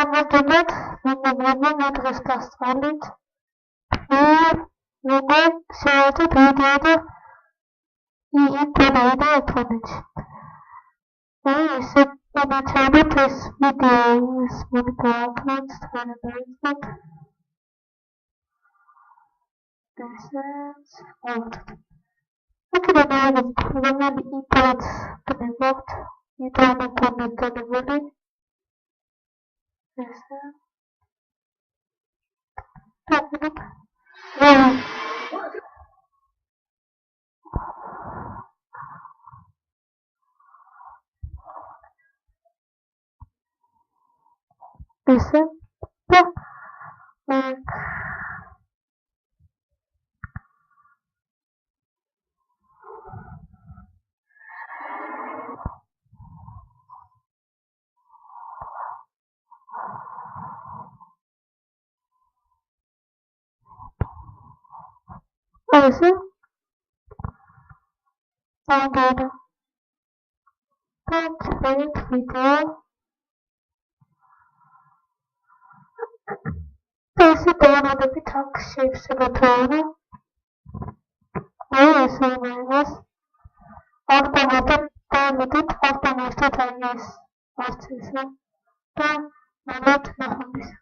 ამიტომაც მოგებმა დღეს დასწავლით როგორ შევეცდით ვიდეო და ინტერნეტი ერთმანეთში. ესე მომაჩვენებთ ეს ვიდეო ის მონიტორს თანაბარისად ესეც ავთ. აქედან არის რომელი ინტერნეტს გნებავთ ინტერნეტ განებული ესე ესე ესე აგერა და ვიდეო ესე დაანადებით აქ შევსებათ რა ესე იმას ავტომატად დაანადეთ ავტომატად აი ეს არც ესე და მალეთ ნახამის